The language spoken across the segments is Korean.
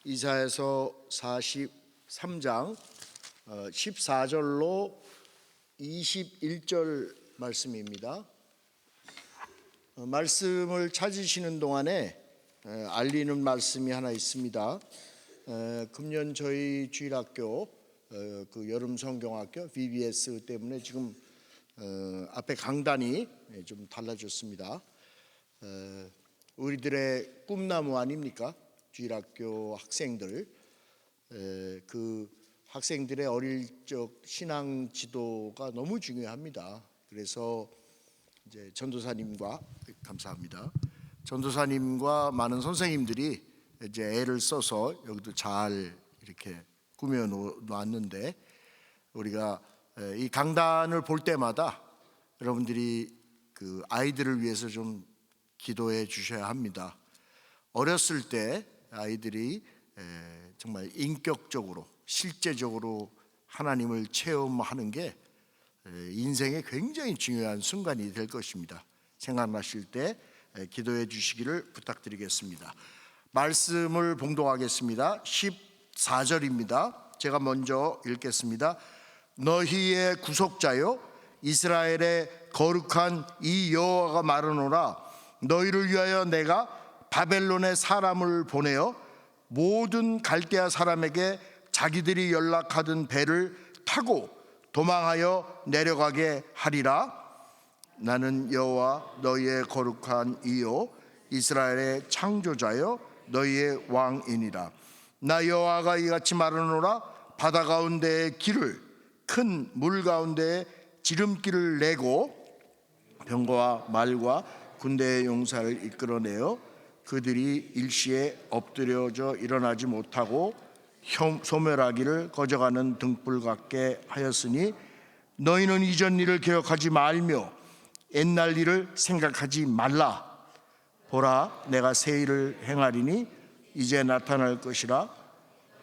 이사야서 43장 14절로 21절 말씀입니다. 말씀을 찾으시는 동안에 알리는 말씀이 하나 있습니다. 금년 저희 주일학교 그 여름 성경학교 VBS 때문에 지금 앞에 강단이 좀 달라졌습니다. 우리들의 꿈나무 아닙니까? 주일학교 학생들, 그 학생들의 어릴 적 신앙 지도가 너무 중요합니다. 그래서 이제 전도사님과 감사합니다. 전도사님과 많은 선생님들이 이제 애를 써서 여기도 잘 이렇게 꾸며 놓았는데, 우리가 이 강단을 볼 때마다 여러분들이 그 아이들을 위해서 좀 기도해 주셔야 합니다. 어렸을 때 아이들이 정말 인격적으로 실제적으로 하나님을 체험하는 게 인생에 굉장히 중요한 순간이 될 것입니다. 생각나실 때 기도해 주시기를 부탁드리겠습니다. 말씀을 봉독하겠습니다. 14절입니다. 제가 먼저 읽겠습니다. 너희의 구속자여 이스라엘의 거룩한 이 여호와가 말하노라. 너희를 위하여 내가 바벨론의 사람을 보내어 모든 갈대아 사람에게 자기들이 연락하던 배를 타고 도망하여 내려가게 하리라. 나는 여호와 너희의 거룩한 이요 이스라엘의 창조자여 너희의 왕이니라. 나 여호와가 이같이 말하노라. 바다 가운데의 길을 큰 물 가운데에 지름길을 내고 병거와 말과 군대의 용사를 이끌어내어 그들이 일시에 엎드려져 일어나지 못하고 소멸하기를 거저가는 등불 같게 하였으니 너희는 이전 일을 기억하지 말며 옛날 일을 생각하지 말라. 보라, 내가 새 일을 행하리니 이제 나타날 것이라.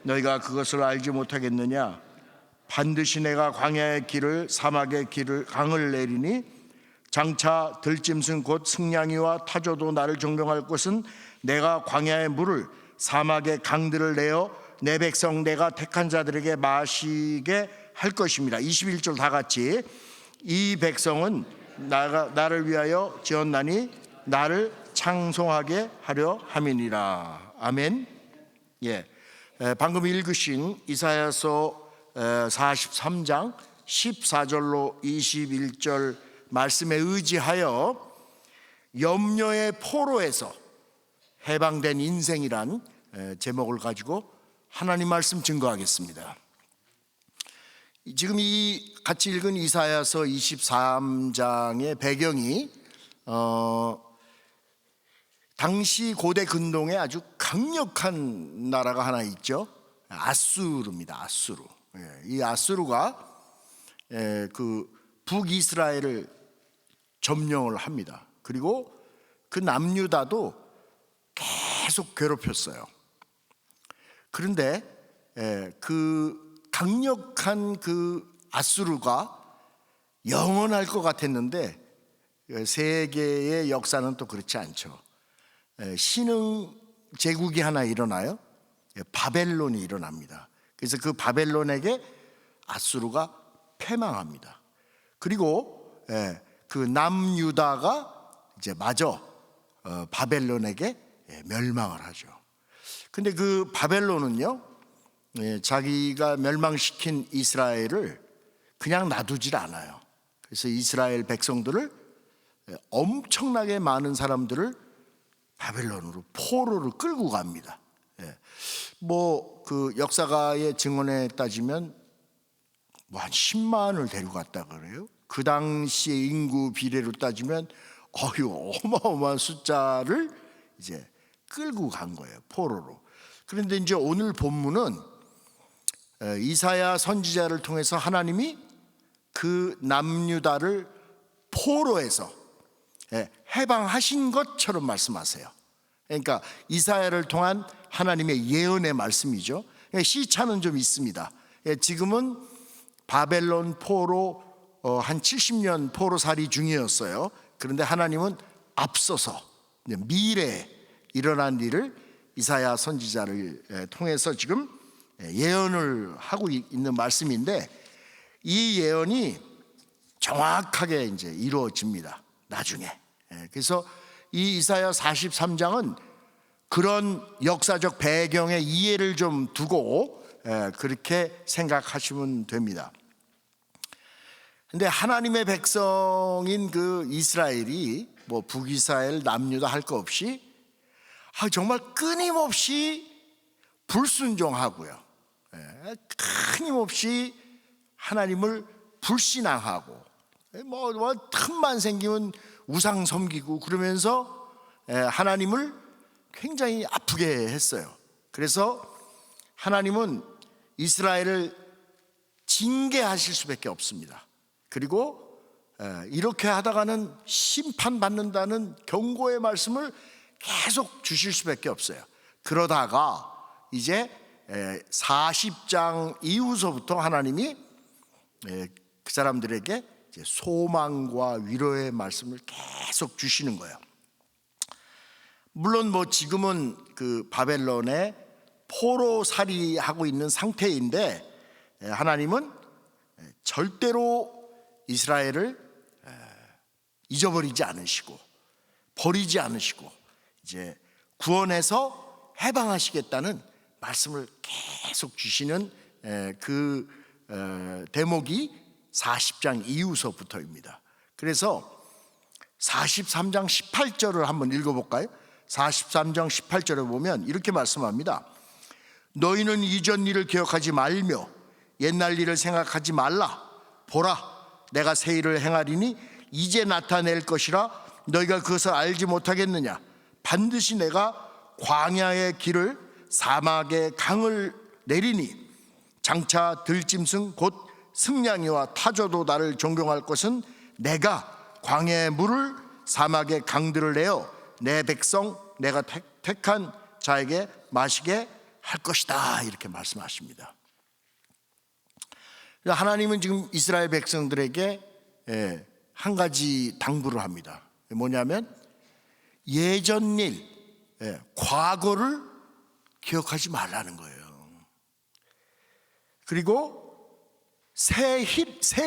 너희가 그것을 알지 못하겠느냐? 반드시 내가 광야의 길을 사막의 길을 강을 내리니 장차 들짐승 곧 승냥이와 타조도 나를 존경할 것은 내가 광야의 물을 사막의 강들을 내어 내 백성 내가 택한 자들에게 마시게 할 것입니다. 21절 다 같이. 이 백성은 나를 위하여 지었나니 나를 찬송하게 하려 함이니라. 아멘. 방금 읽으신 이사야서 43장 14절로 21절 말씀에 의지하여 염려의 포로에서 해방된 인생이란 제목을 가지고 하나님 말씀 증거하겠습니다. 지금 이 같이 읽은 이사야서 23장의 배경이 당시 고대 근동에 아주 강력한 나라가 하나 있죠. 아수르입니다. 아수르. 이 아수르가 그 북이스라엘을 점령을 합니다. 그리고 그 남유다도 계속 괴롭혔어요. 그런데 그 강력한 그 아수르가 영원할 것 같았는데 세계의 역사는 또 그렇지 않죠. 신흥 제국이 하나 일어나요. 바벨론이 일어납니다. 그래서 그 바벨론에게 아수르가 패망합니다. 그리고 그 남유다가 이제 마저 바벨론에게 멸망을 하죠. 근데 그 바벨론은요, 자기가 멸망시킨 이스라엘을 그냥 놔두질 않아요. 그래서 이스라엘 백성들을 엄청나게 많은 사람들을 바벨론으로 포로로 끌고 갑니다. 뭐 그 역사가의 증언에 따지면 뭐 한 10만을 데려갔다 그래요. 그 당시의 인구 비례로 따지면 어마어마한 숫자를 이제 끌고 간 거예요, 포로로. 그런데 이제 오늘 본문은 이사야 선지자를 통해서 하나님이 그 남유다를 포로에서 해방하신 것처럼 말씀하세요. 그러니까 이사야를 통한 하나님의 예언의 말씀이죠. 시차는 좀 있습니다. 지금은 바벨론 포로 한 70년 포로살이 중이었어요. 그런데 하나님은 앞서서 미래에 일어난 일을 이사야 선지자를 통해서 지금 예언을 하고 있는 말씀인데, 이 예언이 정확하게 이제 이루어집니다, 나중에. 그래서 이 이사야 43장은 그런 역사적 배경의 이해를 좀 두고 그렇게 생각하시면 됩니다. 근데 하나님의 백성인 그 이스라엘이 뭐 북이스라엘 남유다 할 거 없이 정말 끊임없이 불순종하고요, 끊임없이 하나님을 불신앙하고 뭐 틈만 생기면 우상 섬기고 그러면서 하나님을 굉장히 아프게 했어요. 그래서 하나님은 이스라엘을 징계하실 수밖에 없습니다. 그리고 이렇게 하다가는 심판받는다는 경고의 말씀을 계속 주실 수밖에 없어요. 그러다가 이제 40장 이후서부터 하나님이 그 사람들에게 소망과 위로의 말씀을 계속 주시는 거예요. 물론 뭐 지금은 그 바벨론에 포로살이하고 있는 상태인데, 하나님은 절대로 이스라엘을 잊어버리지 않으시고 버리지 않으시고 이제 구원해서 해방하시겠다는 말씀을 계속 주시는 그 대목이 40장 이후서부터입니다. 그래서 43장 18절을 한번 읽어볼까요? 43장 18절에 보면 이렇게 말씀합니다. 너희는 이전 일을 기억하지 말며 옛날 일을 생각하지 말라. 보라, 내가 새 일을 행하리니 이제 나타낼 것이라 너희가 그것을 알지 못하겠느냐. 반드시 내가 광야의 길을 사막의 강을 내리니 장차 들짐승 곧 승냥이와 타조도 나를 존경할 것은 내가 광야의 물을 사막의 강들을 내어 내 백성 내가 택한 자에게 마시게 할 것이다, 이렇게 말씀하십니다. 하나님은 지금 이스라엘 백성들에게 한 가지 당부를 합니다. 뭐냐면 예전 일, 과거를 기억하지 말라는 거예요. 그리고 새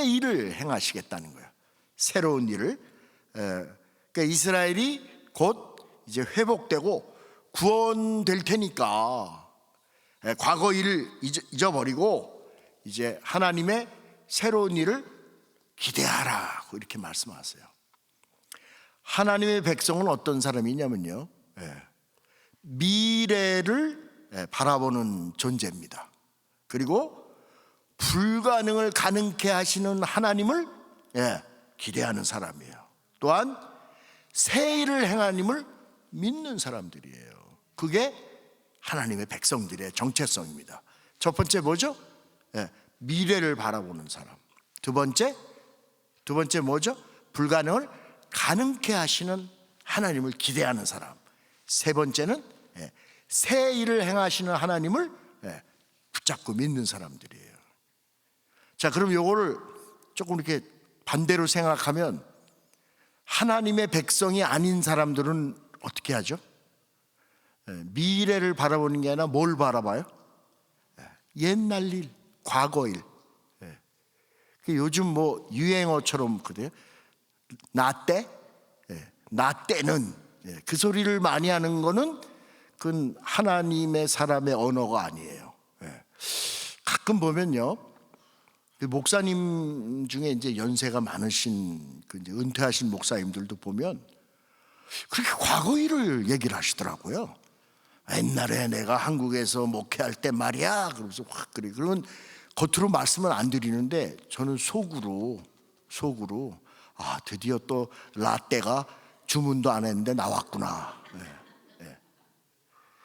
일을 행하시겠다는 거예요. 새로운 일을. 그러니까 이스라엘이 곧 이제 회복되고 구원될 테니까 과거 일을 잊어버리고 이제 하나님의 새로운 일을 기대하라고 이렇게 말씀하세요. 하나님의 백성은 어떤 사람이냐면요, 미래를 바라보는 존재입니다. 그리고 불가능을 가능케 하시는 하나님을 기대하는 사람이에요. 또한 새 일을 행하님을 믿는 사람들이에요. 그게 하나님의 백성들의 정체성입니다. 첫 번째 뭐죠? 미래를 바라보는 사람. 두 번째 뭐죠? 불가능을 가능케 하시는 하나님을 기대하는 사람. 세 번째는 새 일을 행하시는 하나님을 붙잡고 믿는 사람들이에요. 자, 그럼 요거를 조금 이렇게 반대로 생각하면 하나님의 백성이 아닌 사람들은 어떻게 하죠? 미래를 바라보는 게 아니라 뭘 바라봐요? 옛날 일, 과거 일. 요즘 뭐 유행어처럼 그래요. 나 때는 그 소리를 많이 하는 거는 그건 하나님의 사람의 언어가 아니에요. 가끔 보면요, 목사님 중에 이제 연세가 많으신 그 이제 은퇴하신 목사님들도 보면 그렇게 과거 일을 얘기를 하시더라고요. 옛날에 내가 한국에서 목회할 때 말이야. 그러면서 확 그래. 그러면 겉으로 말씀을 안 드리는데 저는 속으로 드디어 또 라떼가 주문도 안 했는데 나왔구나.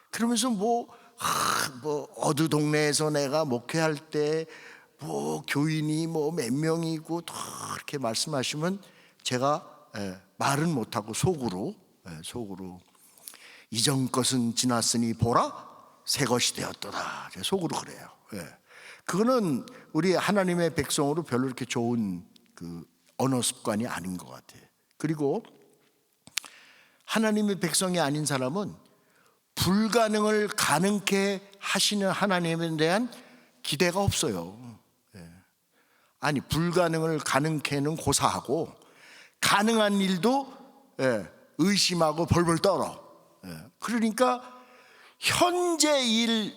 그러면서 뭐 어느 동네에서 내가 목회할 때 뭐 교인이 뭐 몇 명이고 이렇게 말씀하시면 제가 말은 못하고 속으로 이전 것은 지났으니 보라 새 것이 되었도다. 속으로 그래요. 그거는 우리 하나님의 백성으로 별로 이렇게 좋은 그 언어 습관이 아닌 것 같아요. 그리고 하나님의 백성이 아닌 사람은 불가능을 가능케 하시는 하나님에 대한 기대가 없어요. 아니, 불가능을 가능케는 고사하고 가능한 일도 의심하고 벌벌 떨어. 그러니까 현재 일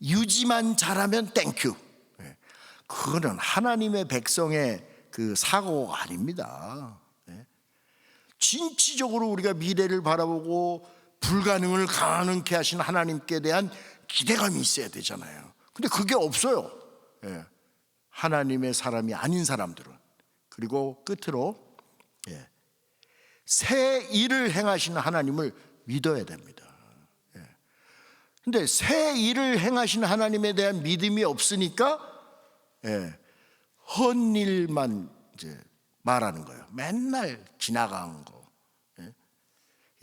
유지만 잘하면 땡큐. 그거는 하나님의 백성의 그 사고가 아닙니다. 진취적으로 우리가 미래를 바라보고 불가능을 가능케 하신 하나님께 대한 기대감이 있어야 되잖아요. 근데 그게 없어요. 하나님의 사람이 아닌 사람들은. 그리고 끝으로 새 일을 행하시는 하나님을 믿어야 됩니다. 근데 새 일을 행하시는 하나님에 대한 믿음이 없으니까 헛일만 이제 말하는 거예요. 맨날 지나간 거.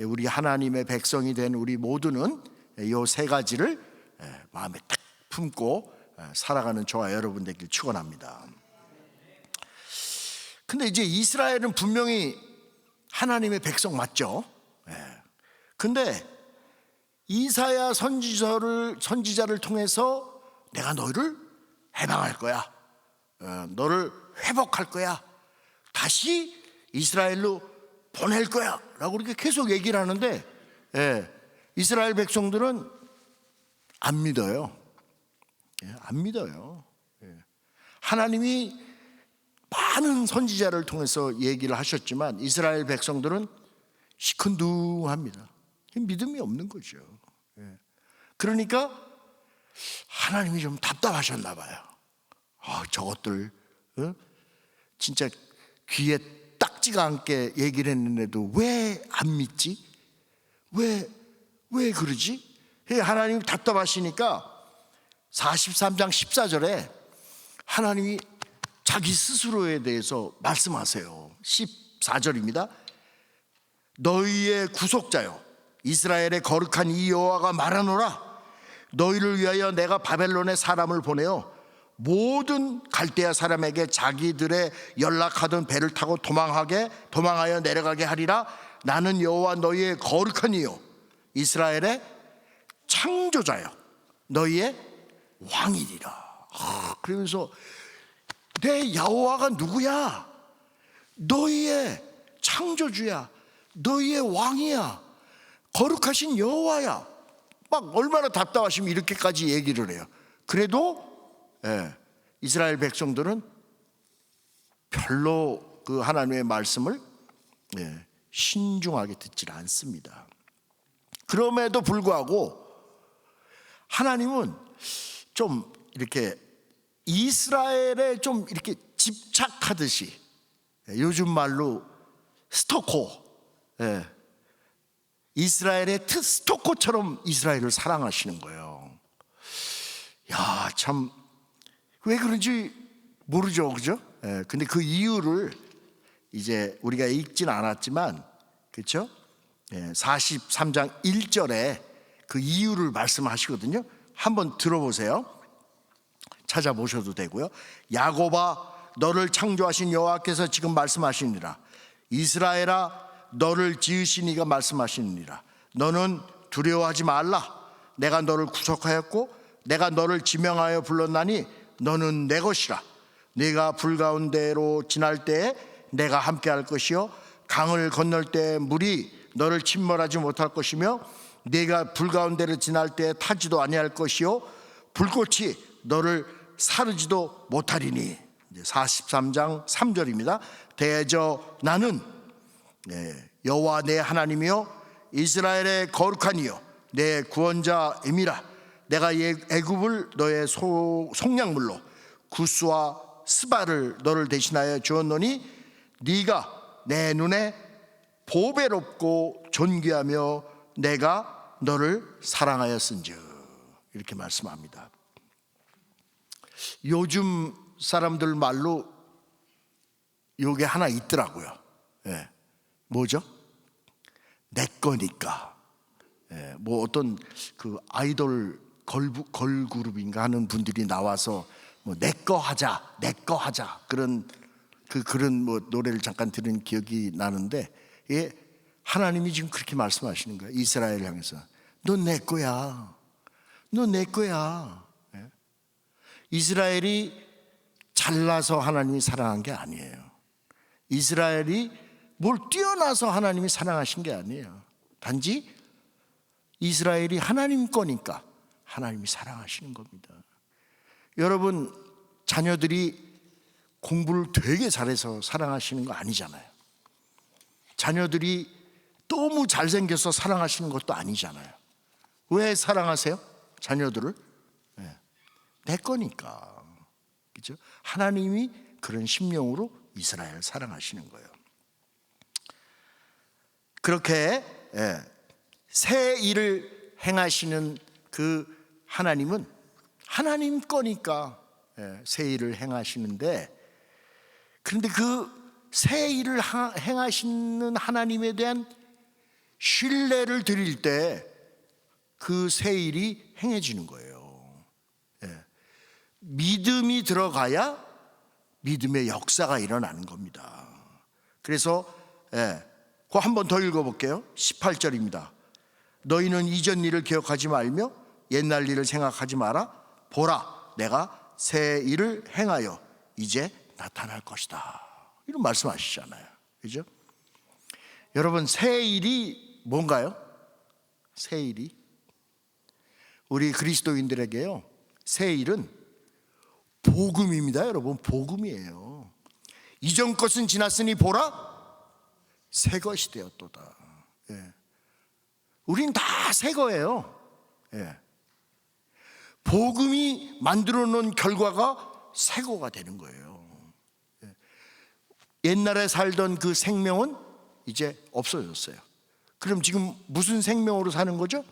우리 하나님의 백성이 된 우리 모두는 이 세 가지를 마음에 딱 품고 살아가는 저와 여러분 되길 축원합니다. 근데 이제 이스라엘은 분명히 하나님의 백성 맞죠? 근데 이사야 선지자를 통해서 내가 너희를 해방할 거야, 너를 회복할 거야, 다시 이스라엘로 보낼 거야 라고 이렇게 계속 얘기를 하는데 이스라엘 백성들은 안 믿어요. 안 믿어요. 하나님이 많은 선지자를 통해서 얘기를 하셨지만 이스라엘 백성들은 시큰둥합니다. 믿음이 없는 거죠. 그러니까 하나님이 좀 답답하셨나 봐요. 저것들 진짜 귀에 딱지가 않게 얘기를 했는데도 왜 안 믿지? 왜 그러지? 하나님이 답답하시니까 43장 14절에 하나님이 자기 스스로에 대해서 말씀하세요. 14절입니다. 너희의 구속자여 이스라엘의 거룩한 이 여호와가 말하노라. 너희를 위하여 내가 바벨론에 사람을 보내어 모든 갈대아 사람에게 자기들의 연락하던 배를 타고 도망하여 내려가게 하리라. 나는 여호와 너희의 거룩한 이요 이스라엘의 창조자요 너희의 왕이리라. 그러면서 내 여호와가 누구야? 너희의 창조주야, 너희의 왕이야, 거룩하신 여호와야. 막 얼마나 답답하시면 이렇게까지 얘기를 해요. 그래도 이스라엘 백성들은 별로 그 하나님의 말씀을 신중하게 듣질 않습니다. 그럼에도 불구하고 하나님은 좀 이렇게 이스라엘에 좀 이렇게 집착하듯이, 요즘 말로 스토커, 이스라엘의 스토커처럼 이스라엘을 사랑하시는 거예요. 야, 참 왜 그런지 모르죠, 그죠? 근데 그 이유를 이제 우리가 읽지는 않았지만, 그렇죠? 43장 1절에 그 이유를 말씀하시거든요. 한번 들어보세요. 찾아보셔도 되고요. 야곱아, 너를 창조하신 여호와께서 지금 말씀하시니라. 이스라엘아, 너를 지으신 이가 말씀하시니라. 너는 두려워하지 말라. 내가 너를 구속하였고 내가 너를 지명하여 불렀나니 너는 내 것이라. 네가 불 가운데로 지날 때에 내가 함께 할 것이요 강을 건널 때 물이 너를 침몰하지 못할 것이며 네가 불 가운데로 지날 때에 타지도 아니할 것이요 불꽃이 너를 사르지도 못하리니. 43장 3절입니다. 대저 나는 여호와 내 하나님이요 이스라엘의 거룩한 이요 내 구원자임이라. 내가 애굽을 너의 속량물로 구스와 스바를 너를 대신하여 주었노니 네가 내 눈에 보배롭고 존귀하며 내가 너를 사랑하였은즉. 이렇게 말씀합니다. 요즘 사람들 말로 요게 하나 있더라고요. 뭐죠? 내 거니까. 뭐 어떤 그 아이돌 걸그룹인가 하는 분들이 나와서 뭐 내 거 하자, 내 거 하자 그런 뭐 노래를 잠깐 들은 기억이 나는데, 하나님이 지금 그렇게 말씀하시는 거예요. 이스라엘을 향해서 넌 내 거야. 넌 내 거야. 예? 이스라엘이 잘나서 하나님이 사랑한 게 아니에요. 이스라엘이 뭘 뛰어나서 하나님이 사랑하신 게 아니에요. 단지 이스라엘이 하나님 거니까 하나님이 사랑하시는 겁니다. 여러분, 자녀들이 공부를 되게 잘해서 사랑하시는 거 아니잖아요. 자녀들이 너무 잘생겨서 사랑하시는 것도 아니잖아요. 왜 사랑하세요? 자녀들을? 네. 내 거니까. 그렇죠? 하나님이 그런 심령으로 이스라엘을 사랑하시는 거예요. 그렇게 새 일을 행하시는 그 하나님은 하나님 거니까 새 일을 행하시는데, 그런데 그 새 일을 행하시는 하나님에 대한 신뢰를 드릴 때 그 새 일이 행해지는 거예요. 믿음이 들어가야 믿음의 역사가 일어나는 겁니다. 그래서 그거 한 번 더 읽어볼게요. 18절입니다. 너희는 이전 일을 기억하지 말며 옛날 일을 생각하지 마라. 보라, 내가 새 일을 행하여 이제 나타날 것이다. 이런 말씀하시잖아요. 그죠? 여러분, 새 일이 뭔가요? 새 일이 우리 그리스도인들에게요, 새 일은 복음입니다. 여러분, 복음이에요. 이전 것은 지났으니 보라, 새 것이 되었도다. 우린 다 새 거예요. 복음이 만들어 놓은 결과가 새 거가 되는 거예요. 옛날에 살던 그 생명은 이제 없어졌어요. 그럼 지금 무슨 생명으로 사는 거죠?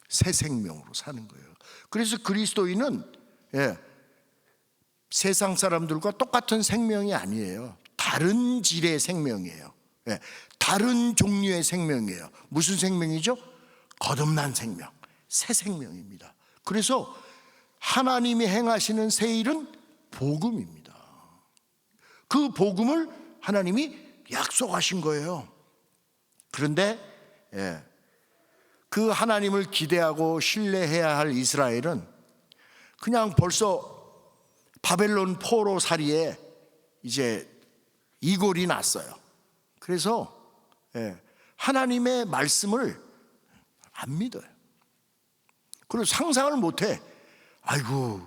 새 생명으로 사는 거예요. 그래서 그리스도인은 세상 사람들과 똑같은 생명이 아니에요. 다른 질의 생명이에요. 다른 종류의 생명이에요. 무슨 생명이죠? 거듭난 생명, 새 생명입니다. 그래서 하나님이 행하시는 새 일은 복음입니다. 그 복음을 하나님이 약속하신 거예요. 그런데 그 하나님을 기대하고 신뢰해야 할 이스라엘은 그냥 벌써 바벨론 포로 살이에 이제 이골이 났어요. 그래서 하나님의 말씀을 안 믿어요. 그리고 상상을 못해. 아이고,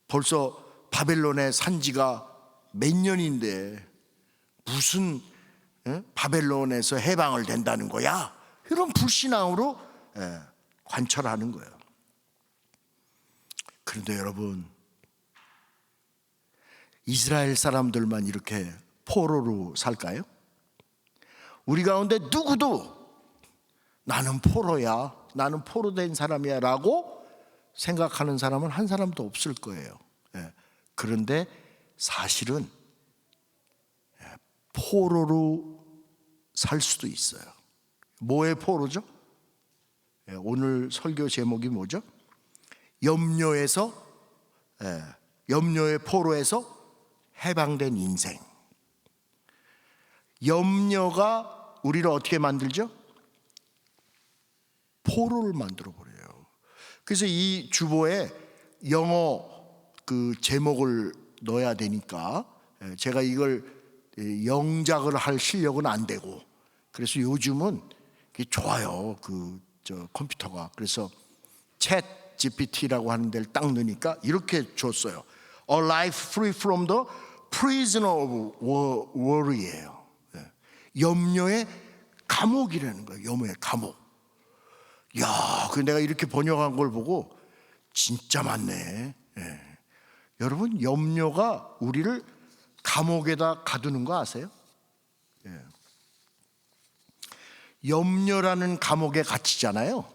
벌써 바벨론의 산지가 몇 년인데 무슨 바벨론에서 해방을 된다는 거야? 이런 불신앙으로 관철하는 거예요. 그런데 여러분, 이스라엘 사람들만 이렇게 포로로 살까요? 우리 가운데 누구도 나는 포로야, 나는 포로된 사람이야 라고 생각하는 사람은 한 사람도 없을 거예요. 그런데 사실은 포로로 살 수도 있어요. 뭐의 포로죠? 오늘 설교 제목이 뭐죠? 염려의 포로에서 해방된 인생. 염려가 우리를 어떻게 만들죠? 포로를 만들어 버려요. 그래서 이 주보에 영어 그 제목을 넣어야 되니까 제가 이걸 영작을 할 실력은 안 되고, 그래서 요즘은 좋아요, 컴퓨터가. 그래서 챗 GPT라고 하는 데를 딱 넣으니까 이렇게 줬어요. A life free from the prison of worry예요. 염려의 감옥이라는 거예요. 염려의 감옥. 야, 그 내가 이렇게 번역한 걸 보고 진짜 맞네. 여러분, 염려가 우리를 감옥에다 가두는 거 아세요? 염려라는 감옥에 갇히잖아요.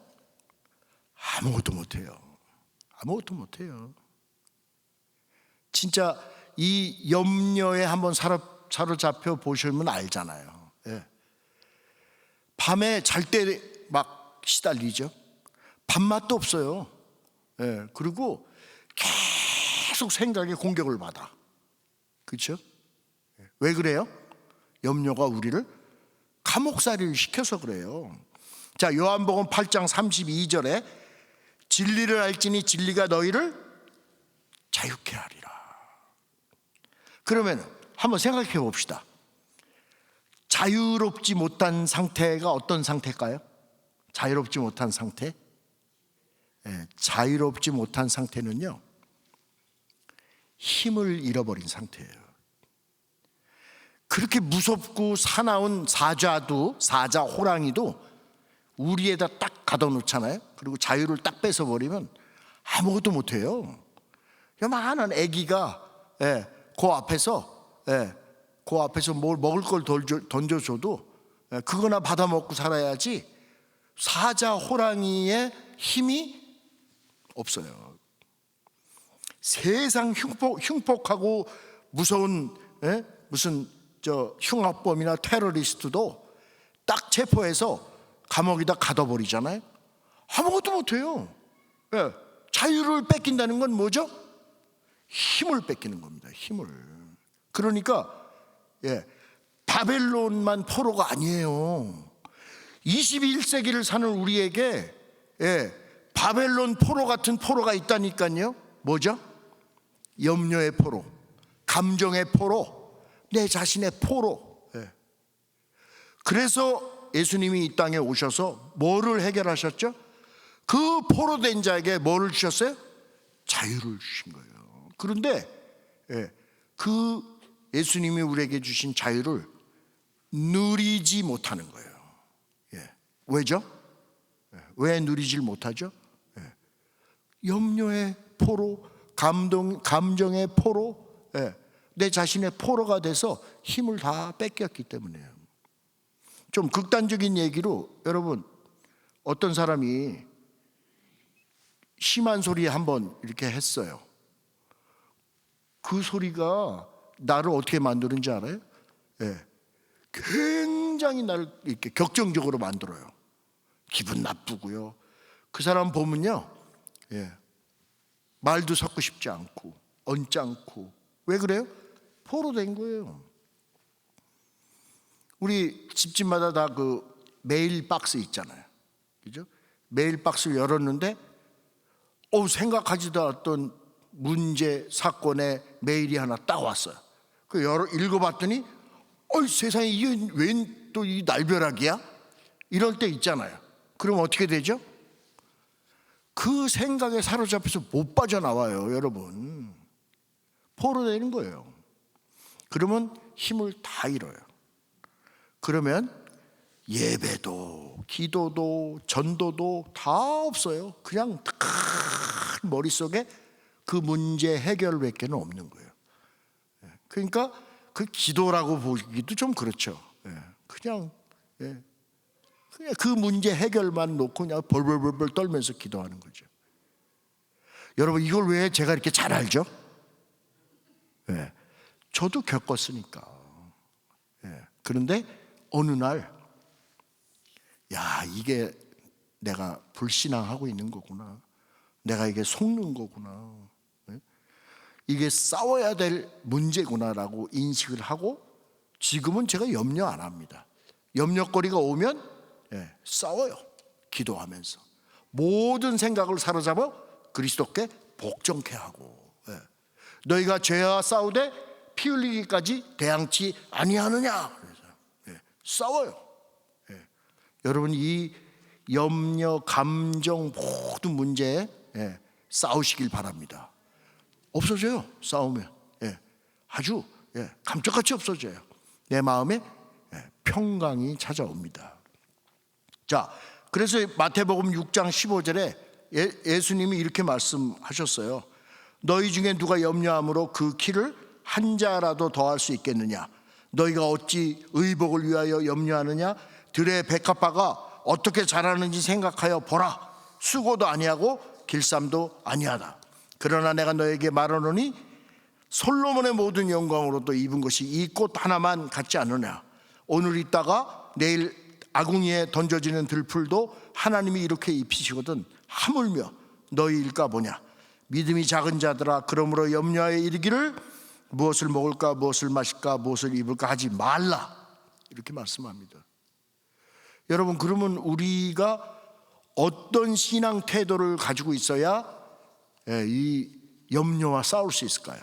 아무것도 못해요. 아무것도 못해요. 진짜 이 염려에 한번 사로잡혀 보시면 알잖아요. 밤에 잘 때 막 시달리죠. 밥맛도 없어요. 그리고 계속 생각에 공격을 받아. 그렇죠? 왜 그래요? 염려가 우리를 감옥살이를 시켜서 그래요. 자, 요한복음 8장 32절에 진리를 알지니 진리가 너희를 자유케 하리라. 그러면 한번 생각해 봅시다. 자유롭지 못한 상태가 어떤 상태일까요? 자유롭지 못한 상태? 자유롭지 못한 상태는요, 힘을 잃어버린 상태예요. 그렇게 무섭고 사나운 사자 호랑이도 우리에다 딱 가둬놓잖아요. 그리고 자유를 딱 뺏어버리면 아무것도 못해요. 요만한 아기가 그 앞에서 뭘 먹을 걸 던져줘도 그거나 받아먹고 살아야지 사자 호랑이의 힘이 없어요. 세상 흉폭하고 무서운 무슨 흉악범이나 테러리스트도 딱 체포해서 감옥에다 가둬버리잖아요. 아무것도 못해요. 자유를 뺏긴다는 건 뭐죠? 힘을 뺏기는 겁니다. 힘을. 그러니까 바벨론만 포로가 아니에요. 21세기를 사는 우리에게 바벨론 포로 같은 포로가 있다니까요. 뭐죠? 염려의 포로, 감정의 포로, 내 자신의 포로. 그래서 예수님이 이 땅에 오셔서 뭐를 해결하셨죠? 그 포로된 자에게 뭐를 주셨어요? 자유를 주신 거예요. 그런데 그 예수님이 우리에게 주신 자유를 누리지 못하는 거예요. 왜죠? 왜 누리질 못하죠? 염려의 포로, 감정의 포로, 내 자신의 포로가 돼서 힘을 다 뺏겼기 때문에요. 좀 극단적인 얘기로, 여러분, 어떤 사람이 심한 소리 한번 이렇게 했어요. 그 소리가 나를 어떻게 만드는지 알아요? 굉장히 나를 이렇게 격정적으로 만들어요. 기분 나쁘고요. 그 사람 보면요, 말도 섞고 싶지 않고 언짢고. 왜 그래요? 포로된 거예요. 우리 집집마다 다 그 메일 박스 있잖아요. 그죠? 메일 박스를 열었는데 생각하지도 않았던 문제 사건의 메일이 하나 딱 왔어요. 그 읽어봤더니 세상에 이게 웬 또 이 날벼락이야? 이럴 때 있잖아요. 그럼 어떻게 되죠? 그 생각에 사로잡혀서 못 빠져나와요. 여러분, 포로되는 거예요. 그러면 힘을 다 잃어요. 그러면 예배도 기도도 전도도 다 없어요. 그냥 큰 머릿속에 그 문제 해결밖에 없는 거예요. 그러니까 그 기도라고 보기도 좀 그렇죠. 그냥 그 문제 해결만 놓고 그냥 벌벌벌 떨면서 기도하는 거죠. 여러분, 이걸 왜 제가 이렇게 잘 알죠? 저도 겪었으니까. 그런데 어느 날, 이게 내가 불신앙하고 있는 거구나, 내가 이게 속는 거구나, 이게 싸워야 될 문제구나라고 인식을 하고, 지금은 제가 염려 안 합니다. 염려거리가 오면 싸워요. 기도하면서 모든 생각을 사로잡아 그리스도께 복종케 하고, 너희가 죄와 싸우되 피 흘리기까지 대항치 아니하느냐. 그래서 싸워요. 여러분, 이 염려, 감정 모든 문제에 싸우시길 바랍니다. 없어져요. 싸우면 아주 감쪽같이 없어져요. 내 마음에 평강이 찾아옵니다. 자, 그래서 마태복음 6장 15절에 예수님이 이렇게 말씀하셨어요. 너희 중에 누가 염려함으로 그 키를 한 자라도 더할 수 있겠느냐? 너희가 어찌 의복을 위하여 염려하느냐? 들의 백합화가 어떻게 자라는지 생각하여 보라. 수고도 아니하고 길쌈도 아니하다. 그러나 내가 너에게 말하노니 솔로몬의 모든 영광으로도 입은 것이 이 꽃 하나만 같지 않느냐? 오늘 있다가 내일 아궁이에 던져지는 들풀도 하나님이 이렇게 입히시거든 하물며 너희일까 보냐? 믿음이 작은 자들아, 그러므로 염려하여 이르기를 무엇을 먹을까, 무엇을 마실까, 무엇을 입을까 하지 말라. 이렇게 말씀합니다. 여러분, 그러면 우리가 어떤 신앙 태도를 가지고 있어야 이 염려와 싸울 수 있을까요?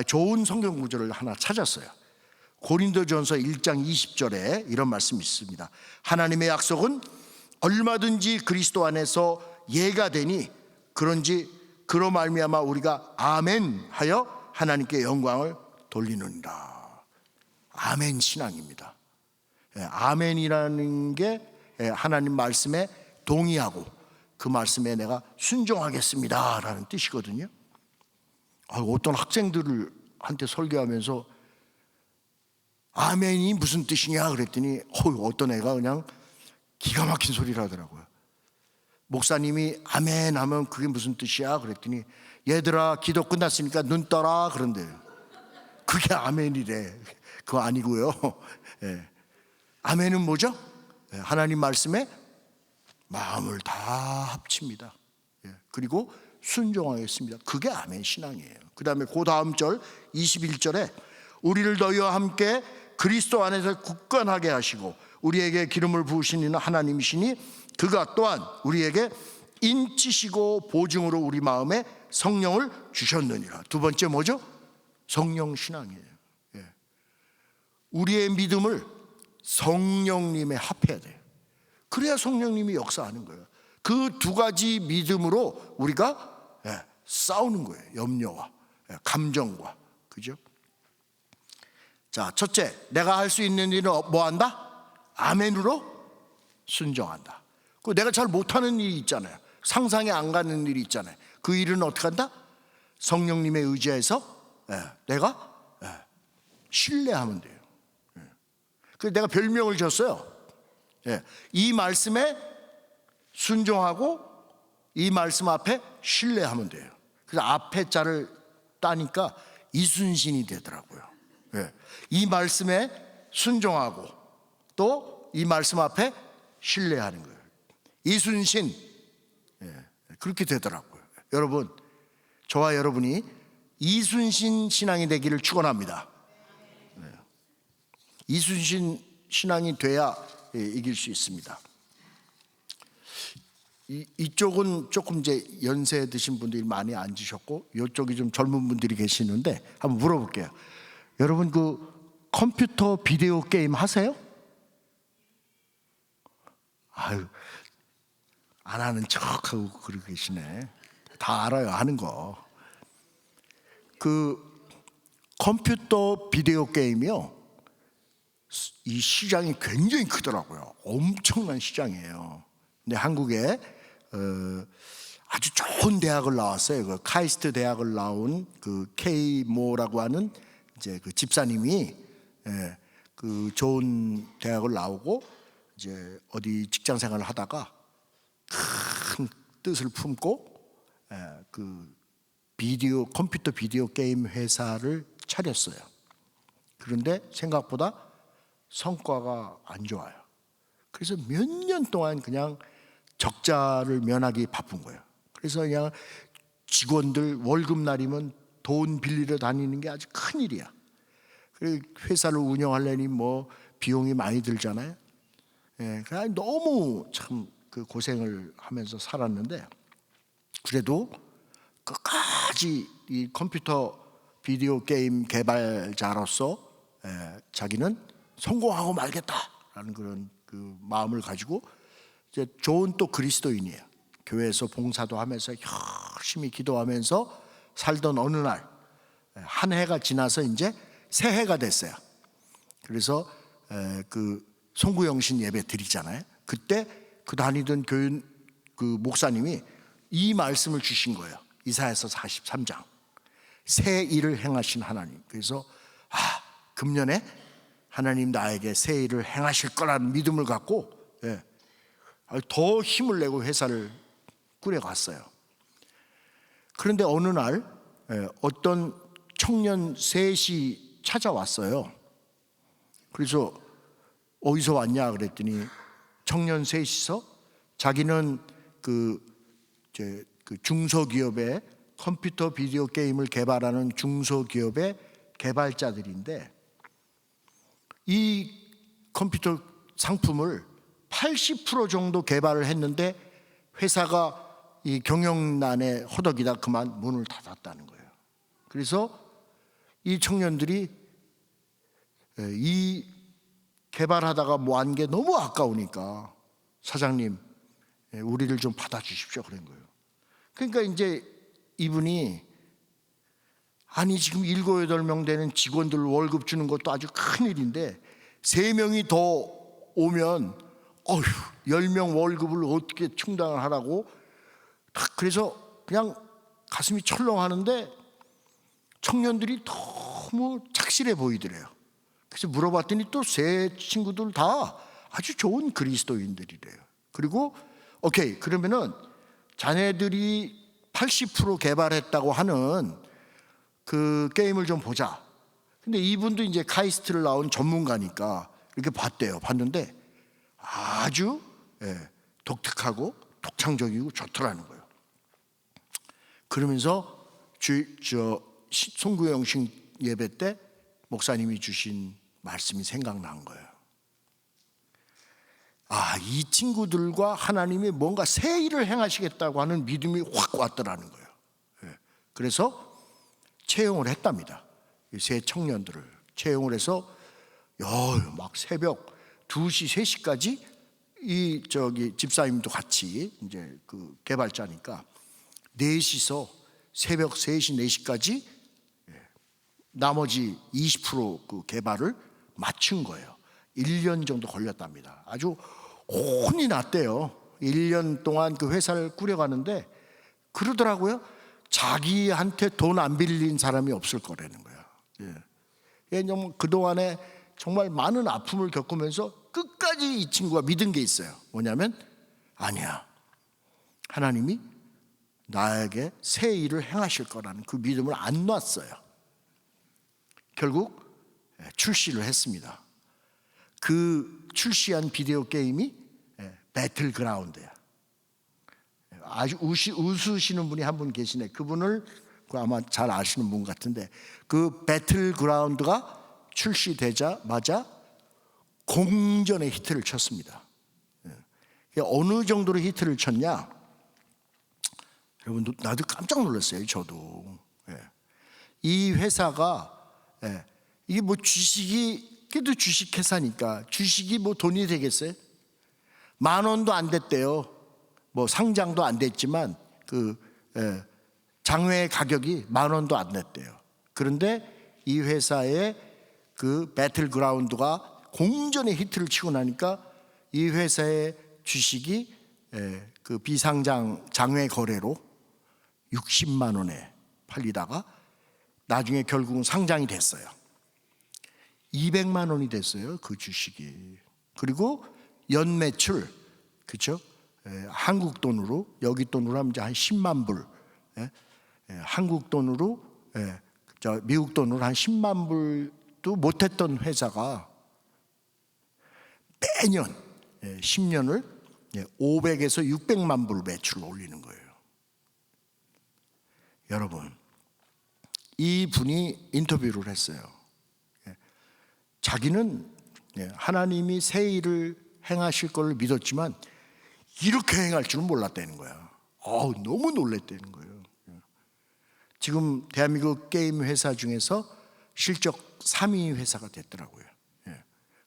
좋은 성경 구절을 하나 찾았어요. 고린도전서 1장 20절에 이런 말씀이 있습니다. 하나님의 약속은 얼마든지 그리스도 안에서 예가 되니 그런지 그로 말미암아 우리가 아멘 하여 하나님께 영광을 돌리느니라. 아멘 신앙입니다. 아멘이라는 게 하나님 말씀에 동의하고 그 말씀에 내가 순종하겠습니다 라는 뜻이거든요. 어떤 학생들한테 설교하면서 아멘이 무슨 뜻이냐 그랬더니 어떤 애가 그냥 기가 막힌 소리를 하더라고요. 목사님이 아멘 하면 그게 무슨 뜻이야 그랬더니 얘들아 기도 끝났으니까 눈 떠라 그런대요. 그게 아멘이래. 그거 아니고요. 아멘은 뭐죠? 하나님 말씀에 마음을 다 합칩니다. 그리고 순종하겠습니다. 그게 아멘 신앙이에요. 그 다음에 그 다음 절 21절에 우리를 너희와 함께 그리스도 안에서 굳건하게 하시고 우리에게 기름을 부으신 이는 하나님이시니 그가 또한 우리에게 인치시고 보증으로 우리 마음에 성령을 주셨느니라. 두 번째 뭐죠? 성령 신앙이에요. 우리의 믿음을 성령님에 합해야 돼요. 그래야 성령님이 역사하는 거예요. 그 두 가지 믿음으로 우리가 싸우는 거예요. 염려와 감정과. 그죠? 자, 첫째, 내가 할 수 있는 일은 뭐 한다? 아멘으로 순종한다. 그 내가 잘 못하는 일이 있잖아요. 상상에 안 가는 일이 있잖아요. 그 일은 어떻게 한다? 성령님의 의지에서 내가 신뢰하면 돼요. 그래서 내가 별명을 줬어요. 이 말씀에 순종하고 이 말씀 앞에 신뢰하면 돼요. 그래서 앞에 자를 따니까 이순신이 되더라고요. 이 말씀에 순종하고 또 이 말씀 앞에 신뢰하는 거예요. 이순신. 그렇게 되더라고요. 여러분, 저와 여러분이 이순신 신앙이 되기를 축원합니다. 이순신 신앙이 돼야 이길 수 있습니다. 이쪽은 조금 이제 연세 드신 분들이 많이 앉으셨고 이쪽이 좀 젊은 분들이 계시는데 한번 물어볼게요. 여러분, 그 컴퓨터 비디오 게임 하세요? 아유, 안 하는 척하고 그러고 계시네. 다 알아요, 하는 거. 그 컴퓨터 비디오 게임이요, 이 시장이 굉장히 크더라고요. 엄청난 시장이에요. 근데 한국에 아주 좋은 대학을 나왔어요. 그 카이스트 대학을 나온 그 K모라고 하는 이제 그 집사님이 그 좋은 대학을 나오고 이제 어디 직장 생활을 하다가 큰 뜻을 품고 그 컴퓨터 비디오 게임 회사를 차렸어요. 그런데 생각보다 성과가 안 좋아요. 그래서 몇 년 동안 그냥 적자를 면하기 바쁜 거예요. 그래서 그냥 직원들 월급날이면 돈 빌리러 다니는 게 아주 큰일이야. 그리고 회사를 운영하려니 뭐 비용이 많이 들잖아요. 그냥 너무 참 그 고생을 하면서 살았는데 그래도 끝까지 이 컴퓨터 비디오 게임 개발자로서 자기는 성공하고 말겠다라는 그런 그 마음을 가지고 이제 좋은 또 그리스도인이에요. 교회에서 봉사도 하면서 열심히 기도하면서 살던 어느 날 한 해가 지나서 이제 새해가 됐어요. 그래서 그 송구영신 예배 드리잖아요. 그때 그 다니던 교회 그 목사님이 이 말씀을 주신 거예요. 이사야서 43장. 새 일을 행하신 하나님. 그래서 금년에 하나님 나에게 새 일을 행하실 거라는 믿음을 갖고 더 힘을 내고 회사를 꾸려갔어요. 그런데 어느 날 어떤 청년 셋이 찾아왔어요. 그래서 어디서 왔냐 그랬더니 청년 셋이서 자기는 그 중소기업의 컴퓨터 비디오 게임을 개발하는 중소기업의 개발자들인데 이 컴퓨터 상품을 80% 정도 개발을 했는데 회사가 이 경영난에 허덕이다 그만 문을 닫았다는 거예요. 그래서 이 청년들이 이 개발하다가 뭐 한 게 너무 아까우니까 사장님 우리를 좀 받아주십시오 그런 거예요. 그러니까 이제 이분이 아니 지금 7, 8명 되는 직원들 월급 주는 것도 아주 큰일인데 3명이 더 오면 10명 월급을 어떻게 충당을 하라고. 그래서 그냥 가슴이 철렁하는데 청년들이 너무 착실해 보이더래요. 그래서 물어봤더니 또 세 친구들 다 아주 좋은 그리스도인들이래요. 그리고 오케이 그러면은 자네들이 80% 개발했다고 하는 그 게임을 좀 보자. 근데 이분도 이제 카이스트를 나온 전문가니까 이렇게 봤대요. 봤는데 아주 독특하고 독창적이고 좋더라는 거예요. 그러면서 송구영신 예배 때 목사님이 주신 말씀이 생각난 거예요. 이 친구들과 하나님이 뭔가 새 일을 행하시겠다고 하는 믿음이 확 왔더라는 거예요. 그래서 채용을 했답니다. 이 세 청년들을 채용을 해서 막 새벽 2시, 3시까지 이 집사님도 같이 이제 그 개발자니까 4시서 새벽 3시, 4시까지 나머지 20% 개발을 마친 거예요. 1년 정도 걸렸답니다. 아주 혼이 났대요. 1년 동안 그 회사를 꾸려가는데 그러더라고요. 자기한테 돈 안 빌린 사람이 없을 거라는 거예요. 왜냐면 그동안에 정말 많은 아픔을 겪으면서 끝까지 이 친구가 믿은 게 있어요. 뭐냐면 아니야, 하나님이 나에게 새 일을 행하실 거라는 그 믿음을 안 놨어요. 결국 출시를 했습니다. 그 출시한 비디오 게임이 배틀그라운드야. 아주 웃으시는 분이 한 분 계시네. 그분을 아마 잘 아시는 분 같은데 그 배틀그라운드가 출시되자마자 공전의 히트를 쳤습니다. 어느 정도로 히트를 쳤냐? 여러분 나도 깜짝 놀랐어요. 저도. 이 회사가 이게 뭐 주식이 그래도 주식회사니까 주식이 뭐 돈이 되겠어요? 10,000원도 안 됐대요. 뭐 상장도 안 됐지만 그 장외 가격이 10,000원도 안 됐대요. 그런데 이 회사의 그 배틀그라운드가 공전의 히트를 치고 나니까 이 회사의 주식이 그 비상장 장외 거래로 60만 원에 팔리다가 나중에 결국은 상장이 됐어요. 200만 원이 됐어요. 그 주식이. 그리고 연 매출, 그렇죠? 한국 돈으로, 여기 돈으로 하면 이제 한 10만 불, 한국 돈으로, 미국 돈으로 한 10만 불도 못했던 회사가 매년 10년을 500에서 600만 불 매출을 올리는 거예요. 여러분, 이 분이 인터뷰를 했어요. 자기는 하나님이 새 일을 행하실 걸 믿었지만 이렇게 행할 줄은 몰랐다는 거야. 너무 놀랬다는 거예요. 지금 대한민국 게임 회사 중에서 실적 3위 회사가 됐더라고요.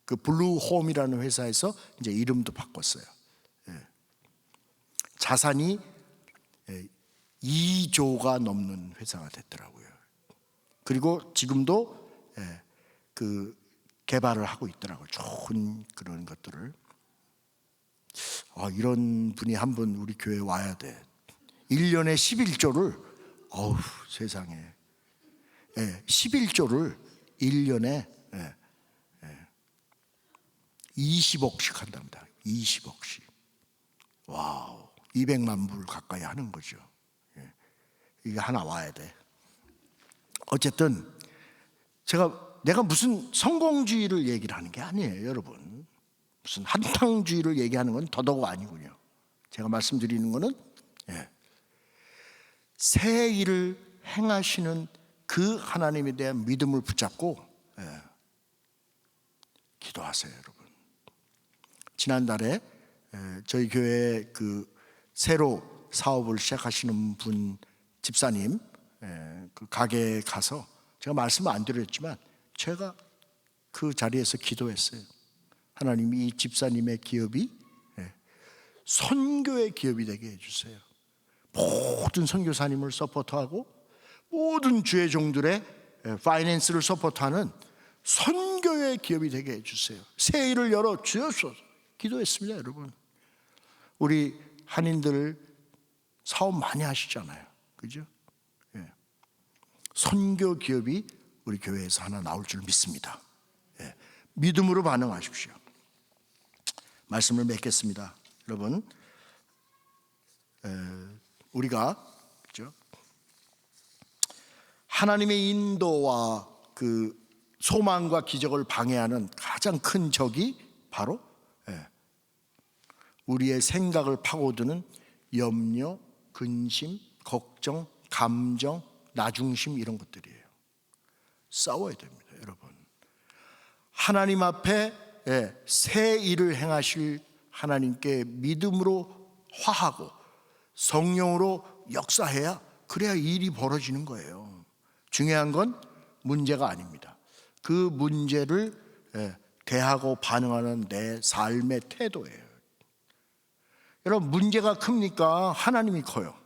그 블루홈이라는 회사에서 이제 이름도 바꿨어요. 자산이 2조가 넘는 회사가 됐더라고요. 그리고 지금도 그 개발을 하고 있더라고요. 좋은 그런 것들을. 이런 분이 한 분 우리 교회에 와야 돼. 1년에 11조를 세상에 11조를 1년에 20억씩 한답니다. 20억씩. 와우, 200만 불 가까이 하는 거죠. 이게 하나 와야 돼. 어쨌든 내가 무슨 성공주의를 얘기를 하는 게 아니에요, 여러분. 무슨 한탕주의를 얘기하는 건 더더욱 아니군요. 제가 말씀드리는 거는 새 일을 행하시는 그 하나님에 대한 믿음을 붙잡고 기도하세요, 여러분. 지난달에 저희 교회에 그 새로 사업을 시작하시는 분 집사님 그 가게에 가서 제가 말씀을 안 드렸지만 제가 그 자리에서 기도했어요. 하나님이 이 집사님의 기업이 선교의 기업이 되게 해주세요. 모든 선교사님을 서포트하고 모든 주의 종들의 파이낸스를 서포트하는 선교의 기업이 되게 해주세요. 새 일을 열어 주옵소서 기도했습니다. 여러분, 우리 한인들 사업 많이 하시잖아요, 그죠? 선교 기업이 우리 교회에서 하나 나올 줄 믿습니다. 믿음으로 반응하십시오. 말씀을 맺겠습니다. 여러분, 우리가 그죠? 하나님의 인도와 그 소망과 기적을 방해하는 가장 큰 적이 바로 우리의 생각을 파고드는 염려, 근심, 걱정, 감정, 나중심 이런 것들이에요. 싸워야 됩니다, 여러분. 하나님 앞에 새 일을 행하실 하나님께 믿음으로 화하고 성령으로 역사해야 그래야 일이 벌어지는 거예요. 중요한 건 문제가 아닙니다. 그 문제를 대하고 반응하는 내 삶의 태도예요. 여러분, 문제가 큽니까? 하나님이 커요.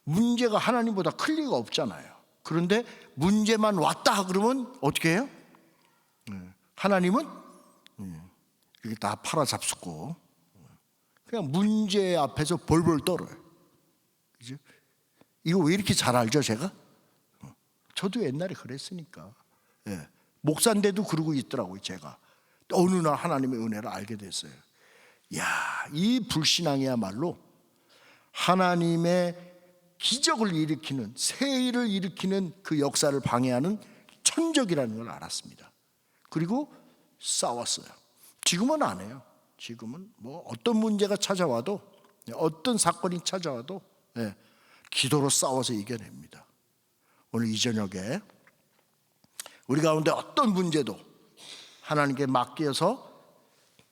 문제가 하나님보다 클 리가 없잖아요. 그런데 문제만 왔다 그러면 어떻게 해요? 하나님은 이렇게 다 팔아잡수고 그냥 문제 앞에서 벌벌 떨어요. 그죠? 이거 왜 이렇게 잘 알죠, 제가? 저도 옛날에 그랬으니까. 목사인데도 그러고 있더라고요, 제가. 어느 날 하나님의 은혜를 알게 됐어요. 야, 이 불신앙이야말로 하나님의 기적을 일으키는, 새 일을 일으키는 그 역사를 방해하는 천적이라는 걸 알았습니다. 그리고 싸웠어요. 지금은 안 해요. 지금은 뭐 어떤 문제가 찾아와도, 어떤 사건이 찾아와도 기도로 싸워서 이겨냅니다. 오늘 이 저녁에 우리 가운데 어떤 문제도 하나님께 맡겨서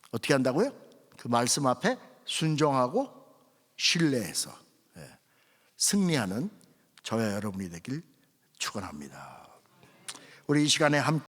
어떻게 한다고요? 그 말씀 앞에 순종하고 신뢰해서 승리하는 저와 여러분이 되길 축원합니다. 우리 이 시간에 함께